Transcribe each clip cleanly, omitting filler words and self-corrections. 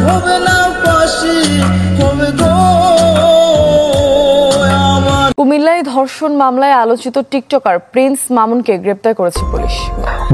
হবে না পাশে হবে গো। কুমিল্লায় ধর্ষণ মামলায় আলোচিত টিকটকার প্রিন্স মামুনকে গ্রেপ্তার করেছে পুলিশ।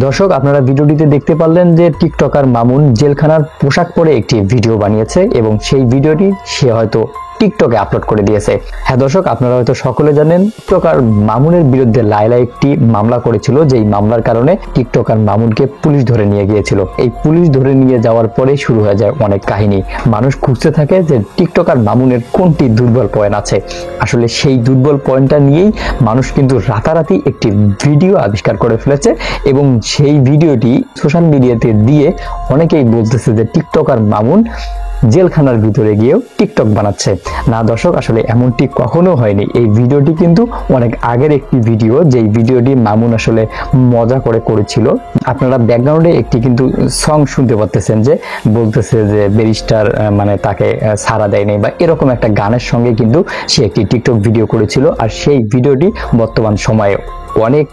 দর্শক, আপনারা ভিডিওটিতে দেখতে পারলেন যে টিকটকার মামুন জেলখানার পোশাক পরে একটি ভিডিও বানিয়েছে এবং সেই ভিডিওটি সে হয়তো টিকটকে আপলোড করে দিয়েছে। হ্যাঁ দর্শক, আপনারা হয়তো সকলে জানেন টিকটকার মামুনের বিরুদ্ধে লায়লা একটি মামলা করেছিল, যেই মামলার কারণে টিকটকার মামুনকে পুলিশ ধরে নিয়ে গিয়েছিল। এই পুলিশ ধরে নিয়ে যাওয়ার পরে শুরু হয়ে যায় অনেক কাহিনী। মানুষ খুঁজতে থাকে যে টিকটকার মামুনের কোনটি দুর্বল পয়েন্ট আছে। আসলে সেই দুর্বল পয়েন্টটা নিয়েই মানুষ কিন্তু রাতারাতি একটি ভিডিও আবিষ্কার করে ফেলেছে এবং সেই ভিডিওটি সোশ্যাল মিডিয়াতে দিয়ে অনেকেই বলতেছে যে টিকটকার মামুন জেলখানার ভিতরে গিয়েও টিকটক বানাচ্ছে। না দর্শক, আসলে এমনটি কখনো হয়নি। এই ভিডিওটি কিন্তু অনেক আগের একটি ভিডিও, যেই ভিডিওটি মামুন আসলে মজা করে করেছিল। আপনারা ব্যাকগ্রাউন্ডে একটি কিন্তু সং শুনতে পাচ্ছেন যে বলতেছে যে ব্যারিস্টার মানে তাকে ছাড়া দেয়নি বা এরকম একটা গানের সঙ্গে কিন্তু সে একটি টিকটক ভিডিও করেছিল। আর সেই ভিডিওটি বর্তমান সময়ে অনেক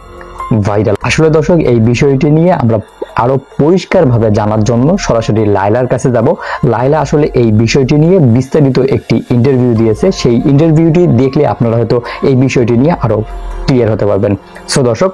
ভাইরাল। আসলে দর্শক, এই বিষয়টি নিয়ে আমরা আরো পরিষ্কারভাবে জানার জন্য সরাসরি লায়লার কাছে যাব। লায়লা আসলে এই বিষয়টি নিয়ে বিস্তারিত একটি ইন্টারভিউ দিয়েছে। সেই ইন্টারভিউটি দেখলে আপনারা হয়তো এই বিষয়টি নিয়ে আরো ক্লিয়ার হতে পারবেন। সো দর্শক,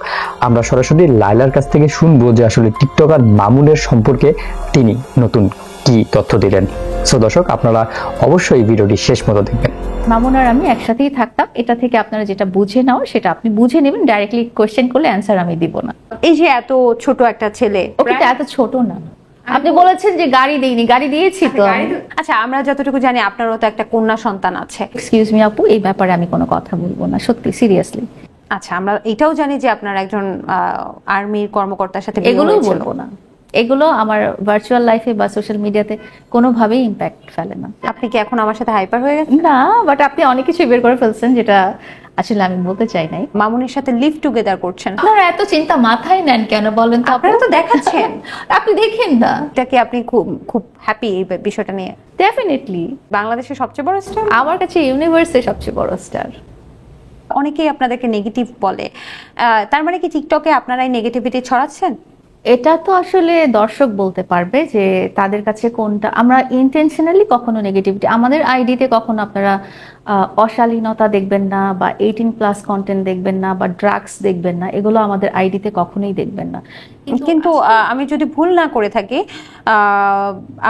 আমরা সরাসরি লায়লার কাছ থেকে শুনবো যে আসলে টিকটকার মামুনের সম্পর্কে তিনি নতুন কি তথ্য দিলেন। সো দর্শক, আপনারা অবশ্যই ভিডিওটি শেষ মতো দেখবেন। মামুন আর আমি একসাথেই থাকতাম। এটা থেকে আপনারা যেটা বুঝে নাও সেটা আপনি বুঝে নেবেন, ডাইরেক্টলি কোশ্চেন করলে অ্যান্সার আমি দিব না। এই যে এত ছোট একটা ছেলে, ওকে তো এত ছোট না। আপনি বলেছেন যে গাড়ি দেইনি, গাড়ি দিয়েছি তো। আচ্ছা, আমরা যতটুকু জানি আপনারও তো একটা কন্যা সন্তান আছে। এক্সকিউজ মি আপু, এই ব্যাপারে আমি কোনো কথা বলবো না, সত্যি সিরিয়াসলি। আচ্ছা, আমরা এটাও জানি যে আপনার একজন আর্মির কর্মকর্তার সাথে এগুলো বলবো না। এগুলো আমার ভার্চুয়াল লাইফে বা সোশ্যাল মিডিয়াতে কোনোভাবেই ইম্প্যাক্ট ফেলে না। আপনি কি এখন আমার সাথে হাইপার হয়ে গেছেন? না, বাট আপনি অনেক কিছু বের করে ফেলছেন যেটা আসলে আমি বলতে চাই নাই। মামুনের সাথে লিভ টুগেদার করছেন, আপনারা এত চিন্তা মাথায় নেন কেন বলেন তো? আপনারা তো দেখাচ্ছেন। আপনি দেখেন না এটা কি আপনি খুব খুব হ্যাপি এই বিষয়টা নিয়ে? ডেফিনেটলি। বাংলাদেশের সবচেয়ে বড় স্টার, আমার কাছে ইউনিভার্সের সবচেয়ে বড় স্টার। অনেকেই আপনাদেরকে নেগেটিভ বলে, তার মানে কি টিকটকে আপনারা এই নেগেটিভিটি ছড়াচ্ছেন? এটা তো আসলে দর্শক বলতে পারবে যে তাদের কাছে কোনটা। আমরা ইন্টেনশনালি কখনো নেগেটিভিটি, আমাদের আইডিতে কখনো আপনারা অশালীনতা দেখবেন না বা 18+ কন্টেন্ট দেখবেন না বা ড্রাগস দেখবেন না, এগুলো আমাদের আইডিতে কখনোই দেখবেন না। কিন্তু আমি যদি ভুল না করে থাকি,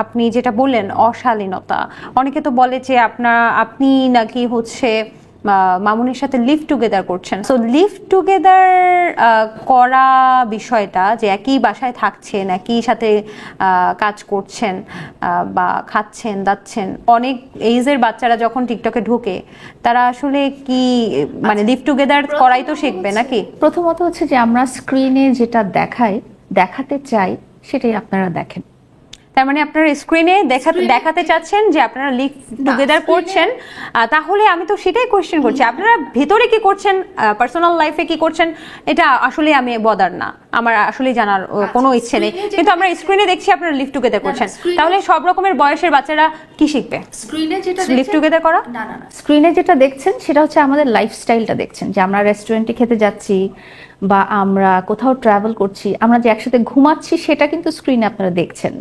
আপনি যেটা বললেন অশালীনতা, অনেকে তো বলে যে আপনি নাকি হচ্ছে মামুনের সাথে লিভ টুগেদার করছেন। সো লিভ টুগেদার করা বিষয়টা, যে একই বাসায় থাকছেন, একই সাথে কাজ করছেন বা খাচ্ছেন দাচ্ছেন, অনেক এইজের বাচ্চারা যখন টিকটকে ঢুকে তারা আসলে কি মানে লিভ টুগেদার করাই তো শিখবে নাকি? প্রথমত হচ্ছে যে আমরা স্ক্রিনে যেটা দেখাতে চাই সেটাই আপনারা দেখেন। তার মানে আপনারা স্ক্রিনে দেখাতে চাচ্ছেন যে আপনারা লিভ টুগেদার করছেন। তাহলে আমি তো সেটাই কোয়েশ্চেন করছি, আপনারা ভেতরে কি করছেন, পার্সোনাল লাইফে কি করছেন, এটা আসলে আমি বদার না, আমার আসলে জানার কোনো ইচ্ছে নেই। কিন্তু আমরা স্ক্রিনে দেখছি আপনারা লিভ টুগেদার করছেন, তাহলে সব রকমের বয়সের বাচ্চারা কি শিখবে? স্ক্রিনে যেটা লিভ টুগেদার করা? না, স্ক্রিনে যেটা দেখছেন সেটা হচ্ছে আমাদের লাইফস্টাইলটা দেখছেন, যে আমরা রেস্টুরেন্টে খেতে যাচ্ছি বা আমরা কোথাও ট্রাভেল করছি, আমরা যে একসাথে ঘুমাচ্ছি, সেটা কিন্তু স্ক্রিনে আপনারা দেখেছেন।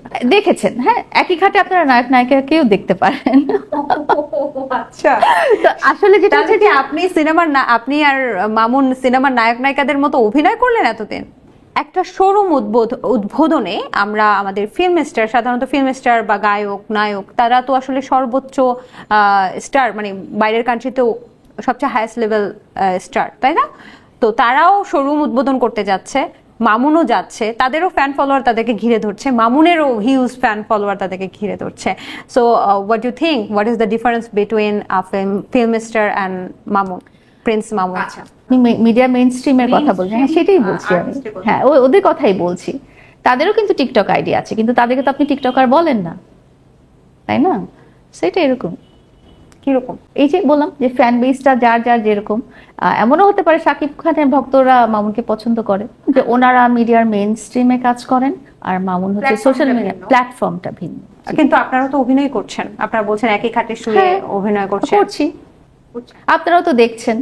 হ্যাঁ, একই খাটে আপনারা নায়ক নায়িকাকেও দেখতে পারেন। আচ্ছা, তো আসলে যেটা হচ্ছে যে আপনি আর মামুন সিনেমার নায়ক নায়িকাদের মতো অভিনয় করলেন এতদিন। একটা শোরুম উদ্বোধনে আমরা আমাদের ফিল্ম স্টার, সাধারণত ফিল্ম স্টার বা গায়ক নায়ক, তারা তো আসলে সর্বোচ্চ স্টার, মানে বাইরের কান্ট্রিতেও সবচেয়ে হাইয়েস্ট লেভেল স্টার, তাই না? তো তারাও শোরুম উদ্বোধন করতে যাচ্ছে, মামুনও যাচ্ছে, তাদেরও ফ্যান ফলোয়ার তাদেরকে ঘিরে ধরছে, মামুনেরও হিউজ ফ্যান ফলোয়ার তাদেরকে ঘিরে ধরছে। So what you think, what is the difference between film star and Mamun, prince Mamun? আচ্ছা, মিডিয়া মেইন স্ট্রিমের কথা বলছি। হ্যাঁ, সেটাই বলছি আমি। হ্যাঁ, ওদের কথাই বলছি। তাদেরও কিন্তু টিকটক আইডি আছে, কিন্তু তাদেরকে তো আপনি টিকটকার বলেন না, তাই না? সেটা এরকম। কিরকম? এই যে বললাম যে ফ্যান বেসটা যার যেরকম, এমনও হতে পারে শাকিব খানের ভক্তরা মামুনকে পছন্দ করে, যে ওনারা মিডিয়ার মেইন স্ট্রিমে কাজ করেন আর মামুন হচ্ছে সোশ্যাল মিডিয়া প্ল্যাটফর্মটা ভিন্ন। কিন্তু আপনারা তো অভিনয় করছেন, আপনারা বলছেন একই খাটে শুয়ে অভিনয় করছি। আপনারাও তো দেখছেন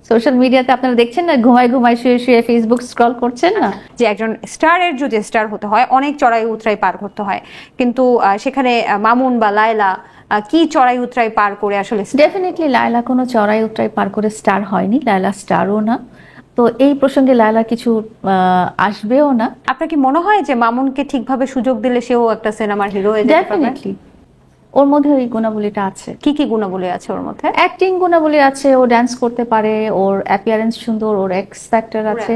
সোশ্যাল মিডিয়াতে আপনারা দেখছেন না, ঘুমায় ঘুমায় শুয়ে শুয়ে ফেসবুক স্ক্রল করছেন না। যে একজন স্টারের যদি স্টার হতে হয় অনেক চড়াই উতরাই পার করতে হয়, কিন্তু সেখানে মামুন বা লায়লা কি চড়াই উতরাই পার করে আসলে ডেফিনেটলি লায়লা কোনো চড়াই উতরাই পার করে স্টার হয়নি, লায়লা স্টারও না। তো এই প্রসঙ্গে লায়লা কিছু আসবেও না। আপনার কি মনে হয় যে মামুনকে ঠিকভাবে সুযোগ দিলে সেও একটা সিনেমার হিরো হয়ে যেতে পারবে? ডেফিনেটলি ওর মধ্যে ওই গুণাবলীটা আছে। কি কি গুণাবলী আছে ওর মধ্যে? অ্যাক্টিং গুণাবলী আছে, ও ডান্স করতে পারে, ওর অ্যাপিয়ারেন্স সুন্দর, ওর এক্স ফ্যাক্টর আছে।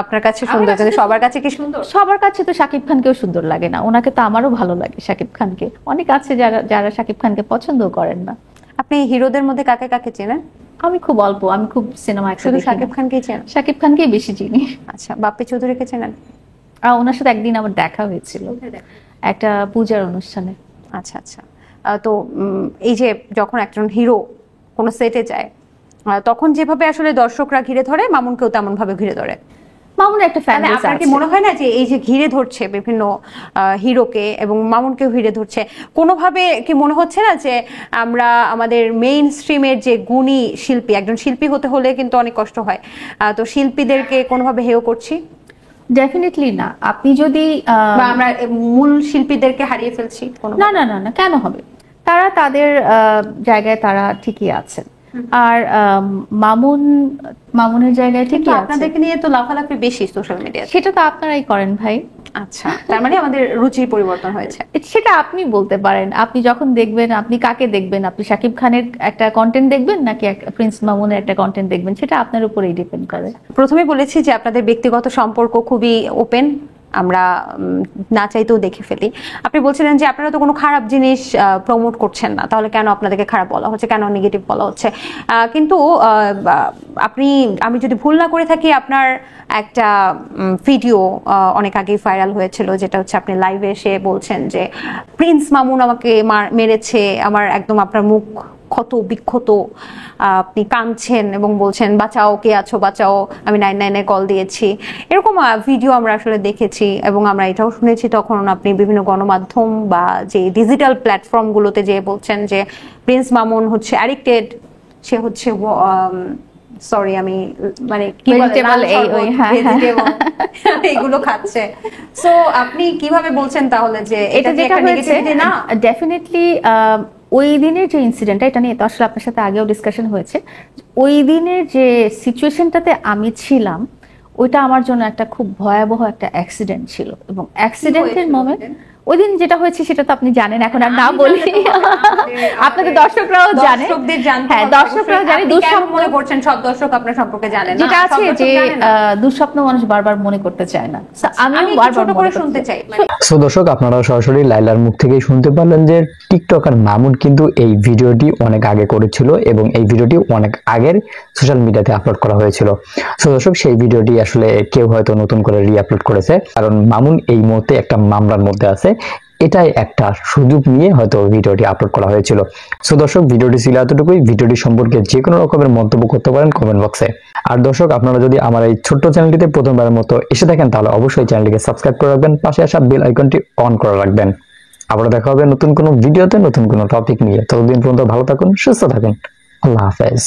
আপনার কাছে সুন্দর, কিন্তু সবার কাছে কি সুন্দর? সবার কাছে তো শাকিব খানকেও সুন্দর লাগে না, ওনাকে তো আমারও ভালো লাগে শাকিব খানকে। অনেক আছে যারা যারা শাকিব খানকে পছন্দ করেন না। আপনি হিরোদের মধ্যে কাকে কাকে চেনেন? আমি খুব অল্প, আমি খুব সিনেমা শুধু শাকিব খানকেই চেনেন? শাকিব খানকেই বেশি চিনি। আচ্ছা, বাপ্পি চৌধুরীকে চেনেন? ওনার সাথে একদিন আমার দেখা হয়েছিল একটা পূজার অনুষ্ঠানে। আচ্ছা আচ্ছা। তো এই যে যখন একজন হিরো কোনো সেটে যায় তখন যেভাবে আসলে দর্শকরা ঘিরে ধরে, মামুনকেও তেমন ভাবে ঘিরে ধরে। মামুন একটা ফ্যান বেস আছে। আপনার কি মনে হয় না যে এই যে ঘিরে ধরছে বিভিন্ন হিরোকে এবং মামুনকেও ঘিরে ধরছে, কোনোভাবে কি মনে হচ্ছে না যে আমরা আমাদের মেইন স্ট্রিমের যে গুণী শিল্পী, একজন শিল্পী হতে হলে কিন্তু অনেক কষ্ট হয়, তো শিল্পীদেরকে কোনোভাবে হেয় করছি? ডেফিনেটলি না। আপনি যদি বা আমরা মূল শিল্পীদেরকে হারিয়ে ফেলছি? না না না না, কেন হবে? তারা তাদের জায়গায় তারা ঠিকই আছেন। আর মামুনের জায়গায় ঠিকই আছে। আপনাদেরকে নিয়ে তো লাফালাফি বেশি সোশ্যাল মিডিয়াতে। সেটা তো আপনারাই করেন ভাই। আচ্ছা, তার মানে আমাদের রুচির পরিবর্তন হয়েছে। সেটা আপনি বলতে পারেন। আপনি যখন দেখবেন, আপনি কাকে দেখবেন? আপনি শাকিব খানের একটা কন্টেন্ট দেখবেন নাকি প্রিন্স মামুনের একটা কন্টেন্ট দেখবেন? সেটা আপনার উপরেই ডিপেন্ড করে। প্রথমে বলেছি যে আপনাদের ব্যক্তিগত সম্পর্ক খুবই ওপেন, আমরা না চাইতেও দেখে ফেলি। আপনি বলছিলেন যে আপনারা তো কোনো খারাপ জিনিস প্রমোট করছেন না, তাহলে কেন আপনাদেরকে খারাপ বলা হচ্ছে, কেন নেগেটিভ বলা হচ্ছে? কিন্তু আমি যদি ভুল না করে থাকি, আপনার একটা ভিডিও অনেক আগে ভাইরাল হয়েছিল, যেটা হচ্ছে আপনি লাইভে এসে বলছেন যে প্রিন্স মামুন আমাকে মেরেছে, আমার একদম আপনার মুখ ক্ষত বিক্ষত, আপনি কাঁদছেন এবং বলছেন বাঁচাও, কে আছো বাঁচাও, আমি 999 কল দিয়েছি। এরকম ভিডিও আমরা আসলে দেখেছি এবং আমরা এটাও শুনেছি তখন আপনি বিভিন্ন গণমাধ্যম বা যে ডিজিটাল প্ল্যাটফর্মগুলোতে যে বলছেন যে প্রিন্স মামুন হচ্ছে অ্যাডিক্টেড, সে হচ্ছে সরি আমি মানে কি এগুলো খাচ্ছে। সো আপনি কিভাবে বলছেন তাহলে যে এটা যে একটা নেগেটিভিটি না? ডেফিনেটলি ওই দিনের যে ইনসিডেন্টটা, এটা নিয়ে তো আসলে আপনার সাথে আগেও ডিসকাশন হয়েছে। ওই দিনের যে সিচুয়েশনটাতে আমি ছিলাম, ওইটা আমার জন্য একটা খুব ভয়াবহ একটা অ্যাক্সিডেন্ট ছিল। এবং অ্যাক্সিডেন্টের মোমেন্ট ওই দিন যেটা হয়েছে সেটা তো আপনি জানেন, এখন আর না বলি। আপনাদের দর্শকরাও জানে, হ্যাঁ দর্শকরাও জানে। দুঃস্বপ্ন মনে করছেন সব দর্শক আপনার সম্পর্কে জানেন, যেটা আছে যে দুঃস্বপ্ন মানুষ বারবার মনে করতে চায় না। আমি বারবার করে শুনতে চাই। সো দর্শক, আপনারা সরাসরি লাইলার মুখ থেকেই শুনতে পারলেন যে টিকটকার মামুন কিন্তু এই ভিডিওটি অনেক আগে করেছিল এবং এই ভিডিওটি অনেক আগের সোশ্যাল মিডিয়াতে আপলোড করা হয়েছিল। সো দর্শক, সেই ভিডিওটি আসলে কেউ হয়তো নতুন করে রিআপলোড করেছে, কারণ মামুন এই মুহূর্তে একটা মামলার মধ্যে আছে। এটাই একটা সুযোগ নিয়ে হয়তো ভিডিওটি আপলোড করা হয়েছিল। সো দর্শক, ভিডিওটি ছিল এতটুকুই। ভিডিওটি সম্পর্কে যে কোনো রকমের মন্তব্য করতে পারেন কমেন্ট বক্সে। আর দর্শক, আপনারা যদি আমার এই ছোট্ট চ্যানেলটিতে প্রথমবারের মতো এসে থাকেন, তাহলে অবশ্যই চ্যানেলটিকে সাবস্ক্রাইব করে রাখবেন, পাশে আসা বেল আইকনটি অন করে রাখবেন। আবার দেখা হবে নতুন কোনো ভিডিওতে, নতুন কোনো টপিক নিয়ে। ততদিন পর্যন্ত ভালো থাকুন, সুস্থ থাকুন। আল্লাহ হাফেজ।